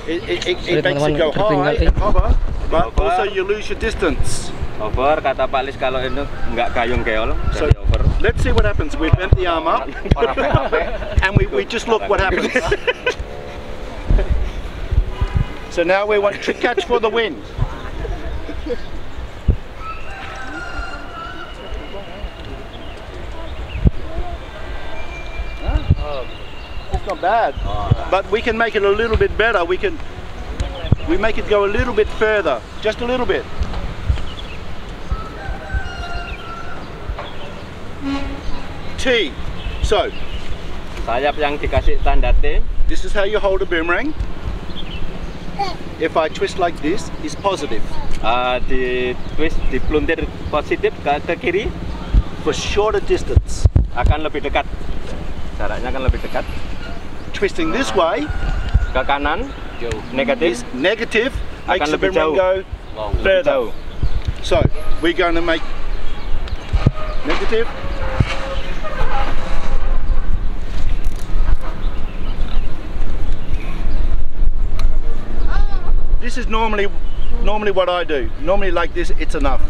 It makes it go high and hover, but also you lose your distance. Over, kata Pak Lis kalau ini nggak gayung keol, So jadi over. let's see what happens. We bent the arm up, and we just look what happens. So now we want trick catch for the win. It's not bad, but we can make it a little bit better. We make it go a little bit further, just a little bit. T. So Sayap yang dikasih tanda T. this is how you hold a boomerang. If I twist like this, it's positive. Di twist, dipeluntir positif ke kiri, For shorter distance. akan lebih dekat. Jaraknya akan lebih dekat. Twisting this way Ke kanan, negatif, is negative, makes akan the lebih boomerang jauh. go Lebih further. jauh. So we're going to make negative. This is normally what I do. Normally like this, it's enough.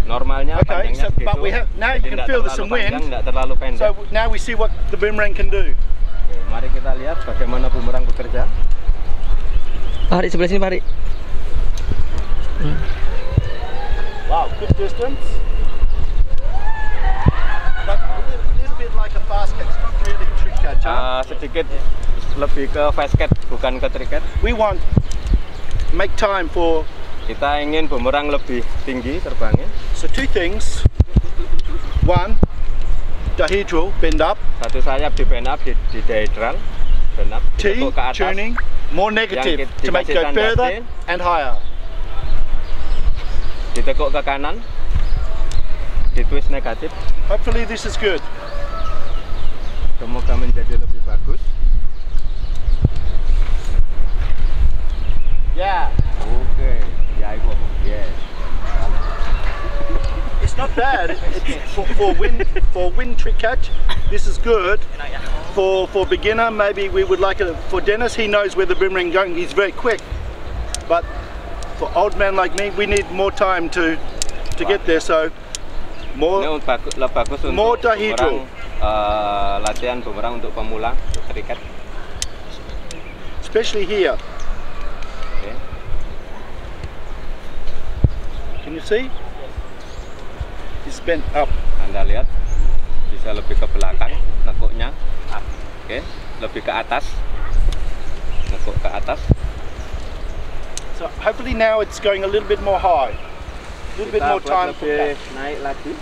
Normalnya Okay, panjangnya so, but segitu. we have now you Jadi can nggak feel there's terlalu some wind. panjang, nggak terlalu pendek. So now we see what the boomerang can do. Oke, mari kita lihat bagaimana bumerang bekerja. Pak Hari sebelah sini Pak Hari. Wow, good distance. But a little bit like a fast catch, not really trick catch. Huh? Sedikit lebih ke fast catch, bukan ke trick catch. We want make time for. Kita ingin bumerang lebih tinggi terbangnya. So two things. One, dihedral, bend up. Satu sayap di bend up, di dihedral, bend up, T, ditekuk ke atas. tuning, more negative Yang to make it go dikasih tanda further T. and higher. Ditekuk ke kanan, di twist negatif. Hopefully this is good. Semoga menjadi lebih bagus. Yeah. Oke, ya ibu, yes. It's not bad. For wind trick catch, this is good. For beginner, maybe we would like it. For Dennis, he knows where the boomerang going. He's very quick. But for old men like me, we need more time to get there. So Ini more. lebih bagus untuk More dihedral. bumerang, latihan bumerang untuk pemula, untuk trick catch. Especially here. Oke. Can you see? It's bent up. Anda lihat bisa lebih ke belakang nekuknya. Oke, lebih ke atas. Nekuk ke atas. So hopefully now it's going a little bit more high. A little bit Kita more buat time for lebih catch. naik lagi.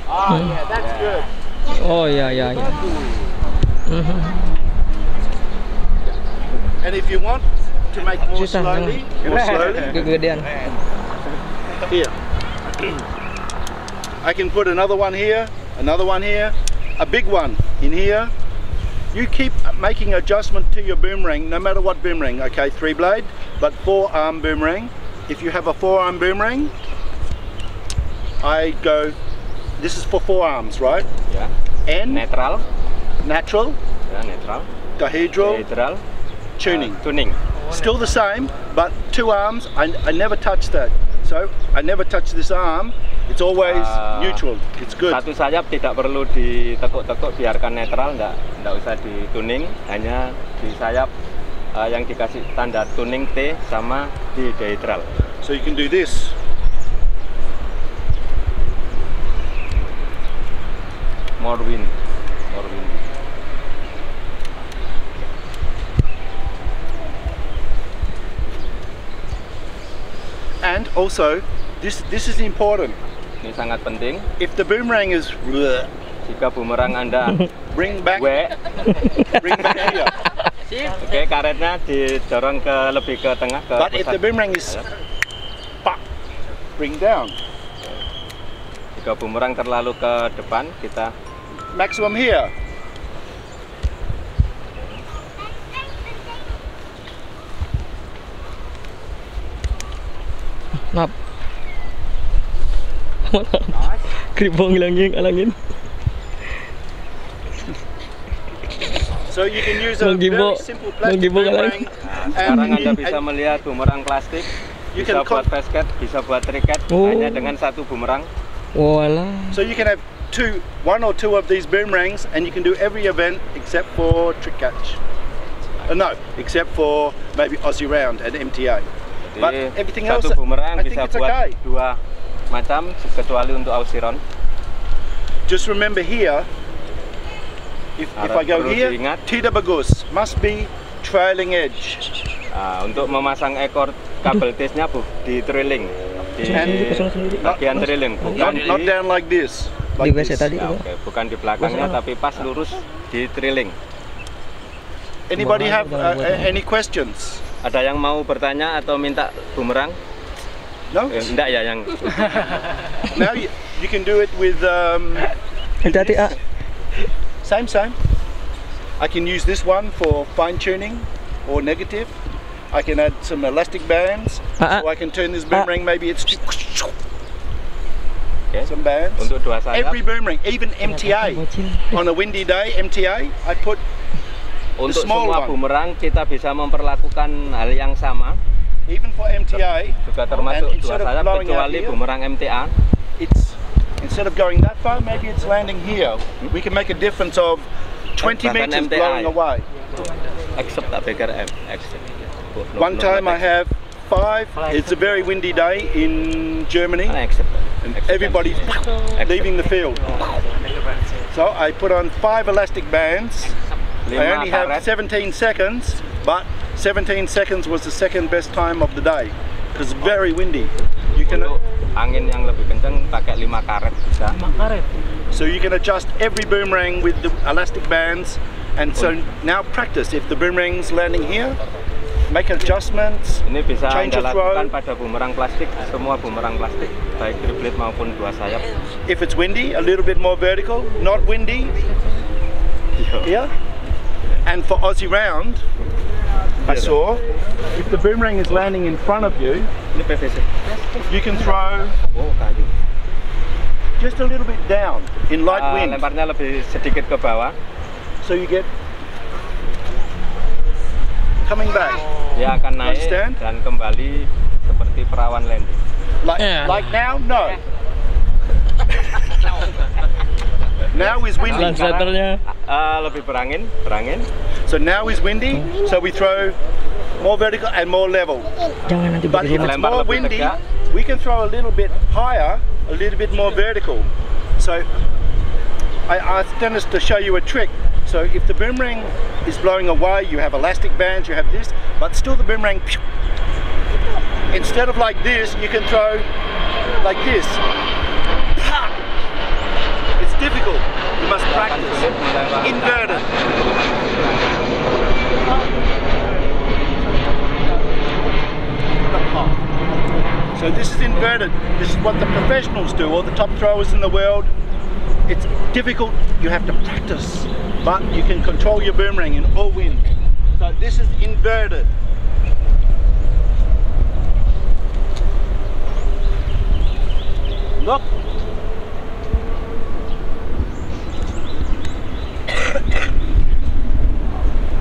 Ah, yeah, that's good. Oh ya ya ya. And if you want to make more Susah, slowly, Kegedean. here. I can put another one here, a big one in here. You keep making adjustment to your boomerang, no matter what boomerang. Okay, 3-blade, but 4-arm boomerang. If you have a 4-arm boomerang, I go. This is for 4 arms, right? Ya, N, netral. natural, Ya, netral. dihedral, Dihedral. tuning. Tuning. Still the same, but 2 arms. I never touch that. So I never touch this arm. It's always neutral. It's good. Satu sayap tidak perlu ditekuk-tekuk, biarkan netral, enggak usah dituning, hanya di sayap yang dikasih tanda tuning T sama di dihedral. So you can do this. More wind. More wind. And also, this is important. Ini sangat penting. If the boomerang is Jika bumerang Anda bring back W, here. oke, karetnya didorong ke lebih ke tengah ke But if the pusat. boomerang is pop, bring down. Jika bumerang terlalu ke depan, kita Maximum here. Ngap. Keribong alangin. So you can use a very simple plastic Menggibo boomerang. Sekarang Anda bisa melihat bumerang plastik, You bisa can buat basket, bisa buat triket, Oh. hanya dengan satu bumerang. Walah. So you can have one or two of these boomerangs, and you can do every event except for trick catch. No, except for maybe Aussie round and MTA. But Jadi everything else, satu bumerang I think bisa it's buat okay. dua macam, kecuali untuk Aussie round. Just remember here, if I go Harus here, diingat. tidak bagus, must be trailing edge. Untuk memasang ekor kabel tisnya di trailing, di bagian trailing, bukan Not di down like this. Di Like WC this. tadi. ya, oke, bukan di belakangnya, tapi pas lurus di trailing. Anybody have Jangan buat. any questions? Ada yang mau bertanya atau minta bumerang? No? Enggak ya yang Now you can do it with Hati-hati, A. same. I can use this one for fine tuning or negative. I can add some elastic bands, so I can turn this boomerang. Maybe it's Oke. some bands. Untuk dua sayap. Every boomerang, even MTA. On a windy day, MTA, I put Untuk small semua one. bumerang kita bisa memperlakukan hal yang sama, even for MTA. juga termasuk And dua instead of sayap blowing out kecuali here, bumerang MTA. It's instead of going that far, maybe it's landing here. We can make a difference of 20 Bahkan meters MTA, blowing ya. away. Except tak pikir except. One time I have 5. It's a very windy day in Germany, Except. and everybody's leaving the field. So I put on 5 elastic bands. I only have 17 seconds, but 17 seconds was the second best time of the day because it's very windy. You can Untuk angin yang lebih kencang pakai 5 karet bisa. so you can adjust every boomerang with the elastic bands, and so now practice. If the boomerang's landing here, make adjustments. Ini bisa Change Anda your throw. lakukan pada bumerang plastik, semua bumerang plastik, baik triplet maupun dua sayap. If it's windy, a little bit more vertical. Not windy, here. And for Aussie round, I saw if the boomerang is landing in front of you, Ini PVC. you can throw Oh, kayu. just a little bit down in light wind, Lemparnya lebih sedikit ke bawah. so you get coming back Dia akan naik Understand? dan kembali seperti perawan landing. like now. No. Now is windy. Translatornya. Lebih berangin. So now is windy. So we throw more vertical and more level. Jangan nanti But if begitu. it's Lempar more lebih windy, tegak. we can throw a little bit higher, a little bit more vertical. So I asked Dennis to show you a trick. So if the boomerang is blowing away, you have elastic bands, you have this, but still the boomerang, instead of like this, you can throw like this. It's difficult. You must practice. Inverted. So this is inverted. This is what the professionals do, all the top throwers in the world. It's difficult, you have to practice, but you can control your boomerang in all wind. So this is inverted. Look.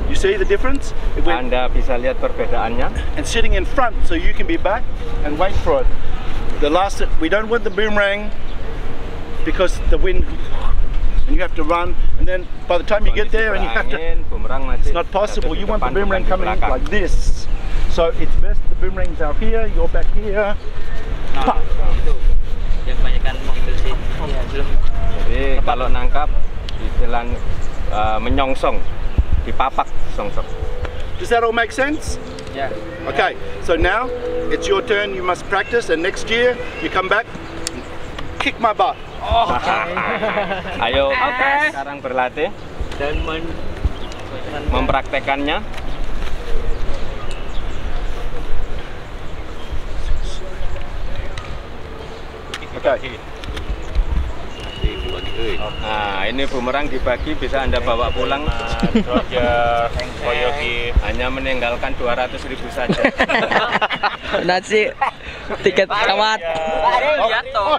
You see the difference? It went Anda bisa lihat perbedaannya. and sitting in front so you can be back and wait for it. We don't want the boomerang because the wind, and you have to run, and then by the time you get there and you have to, Berangin, bumerang masih it's not possible. jatuh di You want the depan, boomerang bukan di coming belakang. like this. So it's best the boomerangs are here, you're back here. Pop. Yang kebanyakan mengambil sih belum. Jadi kalau nangkap istilah menyongsong, dipapak songsong. Does that all make sense? Ya. Okay, so now it's your turn, you must practice, and next year you come back, kick my butt. Ayo sekarang berlatih Dan mempraktekannya. Okay. Nah, ini bumerang dibagi bisa Anda bawa pulang. Roger, Koyogi. Hanya meninggalkan 200.000 saja. Nasi tiket pesawat. Lihat toh.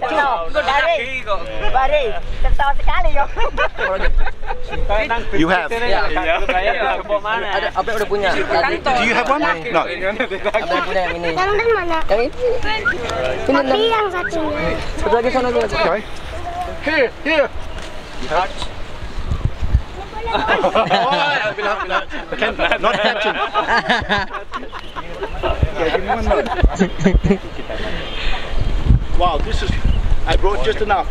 Bari, Bari, tertawa sekali yo. You have. Ada apa udah punya? Do you have one? No. Apa punya yang ini? Yang mana? Yang ini. Tapi yang satunya. Satu lagi sana lagi. Okay. Here. Can, not catching. Yeah, give me one more. Wow, this is. I brought just enough.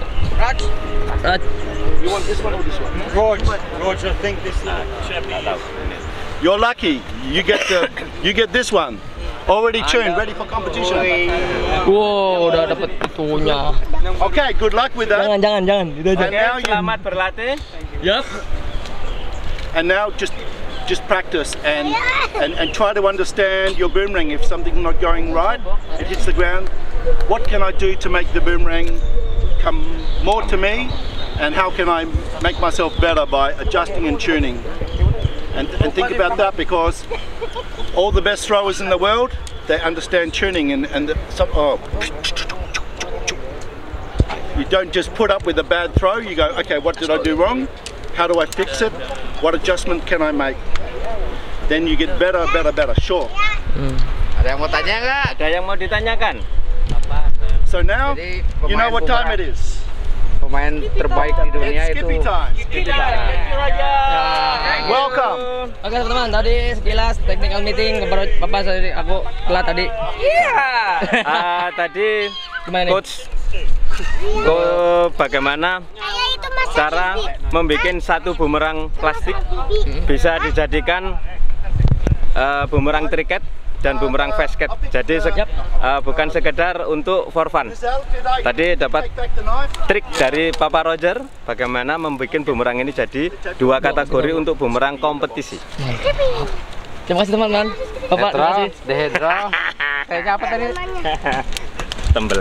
You want this one or this one? Roger, think this is You're lucky. You get this one. Already tuned, ready for competition. Wow, udah dapet itunya. Okay, good luck with that. Jangan. Itu aja. And now you, Selamat berlatih. Yup. and now just practice and try to understand your boomerang. If something's not going right, it hits the ground. What can I do to make the boomerang come more to me? And how can I make myself better by adjusting and tuning? And think about that, because all the best throwers in the world, they understand tuning you don't just put up with a bad throw. You go, okay, what did I do wrong? How do I fix it? What adjustment can I make? Then you get better. Sure. Ada yang mau tanya nggak? Ada yang mau ditanyakan? So now Jadi, you know what time it is. Pemain terbaik di dunia It's itu. Skippy time. Welcome. Oke teman-teman, tadi sekilas technical meeting Bapak tadi aku telat tadi. Tadi Gimana nih? coach bagaimana cara membuat satu bumerang plastik bisa dijadikan bumerang triket dan bumerang basket. Jadi bukan sekedar untuk for fun. Tadi dapat trik dari Papa Roger bagaimana membuat bumerang ini jadi dua kategori untuk bumerang kompetisi. Terima kasih teman-teman. Bapak, terima kasih. Dehedro. Kayaknya apa tadi? Tembel.